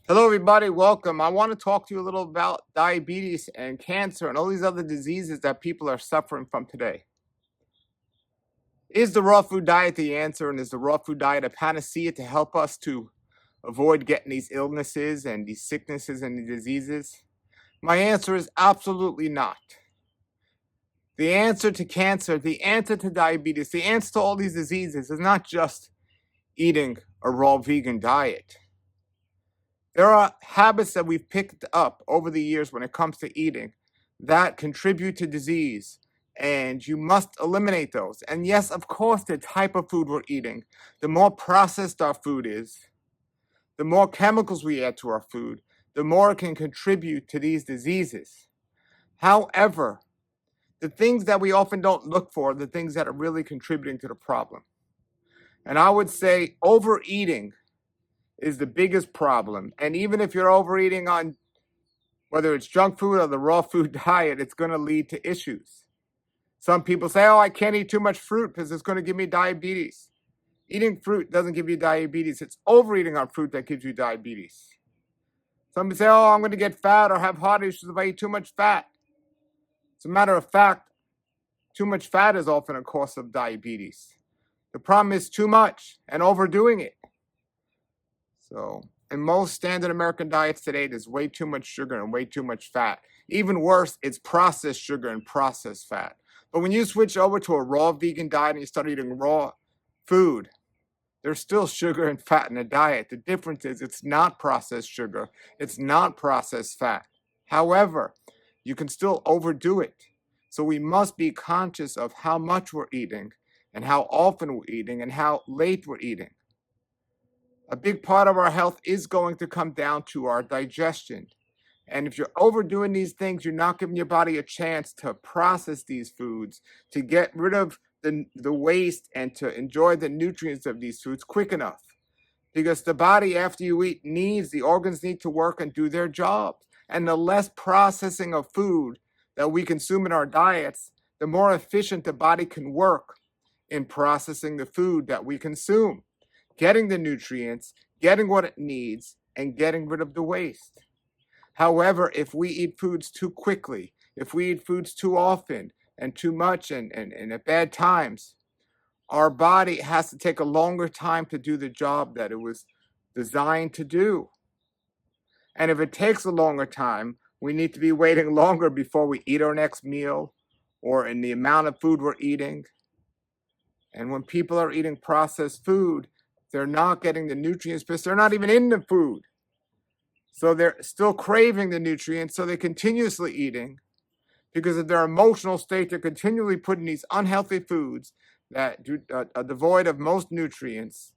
Hello, everybody. Welcome. I want to talk to you a little about diabetes and cancer and all these other diseases that people are suffering from today. Is the raw food diet the answer? And is the raw food diet a panacea to help us to avoid getting these illnesses and these sicknesses and the diseases? My answer is absolutely not. The answer to cancer, the answer to diabetes, the answer to all these diseases is not just eating a raw vegan diet. There are habits that we've picked up over the years when it comes to eating that contribute to disease, and you must eliminate those. And yes, of course, the type of food we're eating, the more processed our food is, the more chemicals we add to our food, the more it can contribute to these diseases. However, the things that we often don't look for are the things that are really contributing to the problem. And I would say overeating is the biggest problem. And even if you're overeating on whether it's junk food or the raw food diet, it's going to lead to issues. Some people say, oh, I can't eat too much fruit because it's going to give me diabetes. Eating fruit doesn't give you diabetes. It's overeating on fruit that gives you diabetes. Some people say, oh, I'm going to get fat or have heart issues if I eat too much fat. As a matter of fact, too much fat is often a cause of diabetes. The problem is too much and overdoing it. So in most standard American diets today, there's way too much sugar and way too much fat. Even worse, it's processed sugar and processed fat. But when you switch over to a raw vegan diet and you start eating raw food, there's still sugar and fat in the diet. The difference is it's not processed sugar. It's not processed fat. However, you can still overdo it. So we must be conscious of how much we're eating and how often we're eating and how late we're eating. A big part of our health is going to come down to our digestion. And if you're overdoing these things, you're not giving your body a chance to process these foods, to get rid of the waste and to enjoy the nutrients of these foods quick enough. Because the body, after you eat, the organs need to work and do their jobs. And the less processing of food that we consume in our diets, the more efficient the body can work in processing the food that we consume, getting the nutrients, getting what it needs, and getting rid of the waste. However, if we eat foods too quickly, if we eat foods too often and too much and at bad times, our body has to take a longer time to do the job that it was designed to do. And if it takes a longer time, we need to be waiting longer before we eat our next meal or in the amount of food we're eating. And when people are eating processed food, they're not getting the nutrients because they're not even in the food. So they're still craving the nutrients, so they're continuously eating because of their emotional state. They're continually putting these unhealthy foods that are devoid of most nutrients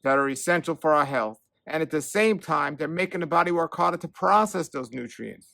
that are essential for our health. And at the same time, they're making the body work harder to process those nutrients.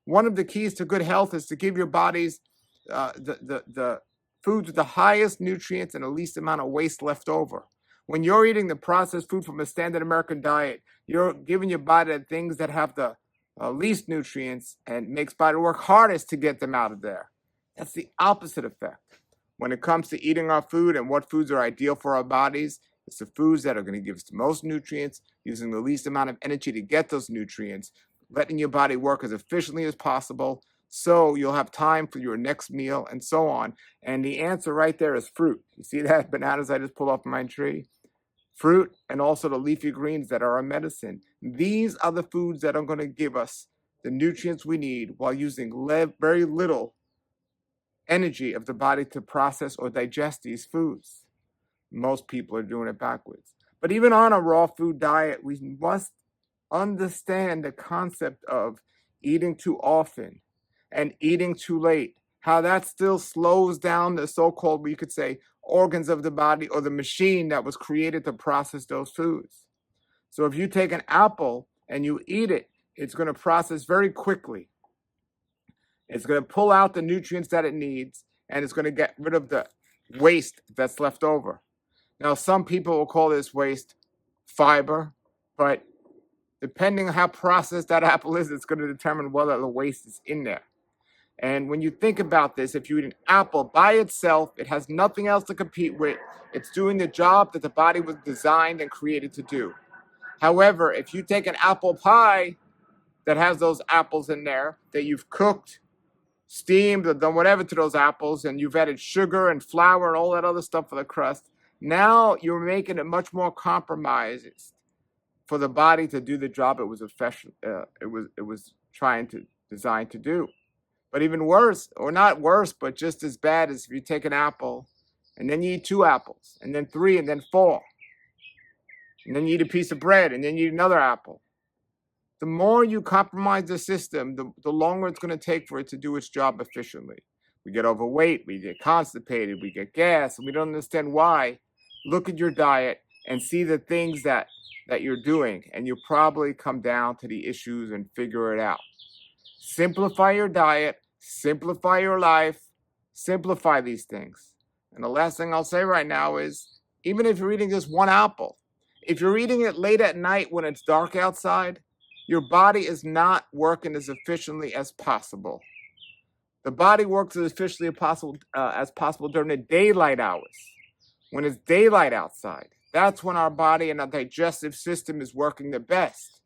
One of the keys to good health is to give your bodies the foods with the highest nutrients and the least amount of waste left over. When you're eating the processed food from a standard American diet, you're giving your body the things that have the least nutrients and makes body work hardest to get them out of there. That's the opposite effect. When it comes to eating our food and what foods are ideal for our bodies, it's the foods that are going to give us the most nutrients, using the least amount of energy to get those nutrients, letting your body work as efficiently as possible so you'll have time for your next meal and so on. And the answer right there is fruit. You see that? Bananas I just pulled off my tree. Fruit and also the leafy greens that are our medicine. These are the foods that are going to give us the nutrients we need while using very little energy of the body to process or digest these foods. Most people are doing it backwards. But even on a raw food diet, we must understand the concept of eating too often and eating too late, how that still slows down the so-called, we could say, organs of the body or the machine that was created to process those foods. So if you take an apple and you eat it, it's going to process very quickly. It's going to pull out the nutrients that it needs, and it's going to get rid of the waste that's left over. Now, some people will call this waste fiber, but depending on how processed that apple is, it's going to determine whether the waste is in there. And when you think about this, if you eat an apple by itself, it has nothing else to compete with. It's doing the job that the body was designed and created to do. However, if you take an apple pie that has those apples in there that you've cooked, steamed, or done whatever to those apples, and you've added sugar and flour and all that other stuff for the crust, now you're making it much more compromised for the body to do the job it was designed to do. But even worse, or not worse, but just as bad as if you take an apple and then you eat 2 apples, and then 3, and then 4, and then you eat a piece of bread, and then you eat another apple. The more you compromise the system, the longer it's going to take for it to do its job efficiently. We get overweight, we get constipated, we get gas, and we don't understand why. Look at your diet and see the things that you're doing, and you'll probably come down to the issues and figure it out. Simplify your diet, simplify your life, simplify these things. And the last thing I'll say right now is, even if you're eating just 1 apple, if you're eating it late at night when it's dark outside, your body is not working as efficiently as possible. The body works as efficiently as possible during the daylight hours. When it's daylight outside, that's when our body and our digestive system is working the best.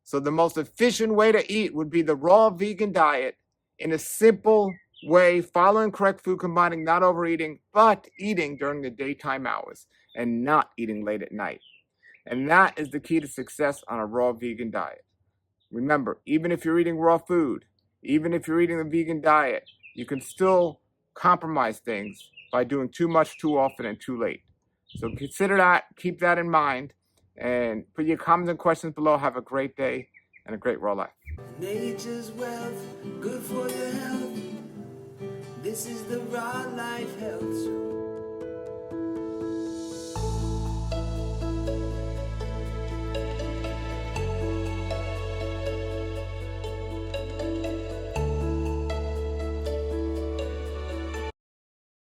So the most efficient way to eat would be the raw vegan diet in a simple way, following correct food combining, not overeating, but eating during the daytime hours and not eating late at night. And that is the key to success on a raw vegan diet. Remember, even if you're eating raw food, even if you're eating a vegan diet, you can still compromise things by doing too much, too often, and too late. So consider that, keep that in mind, and put your comments and questions below. Have a great day and a great raw life. Nature's wealth, good for your health. This is the Raw Life Health Show.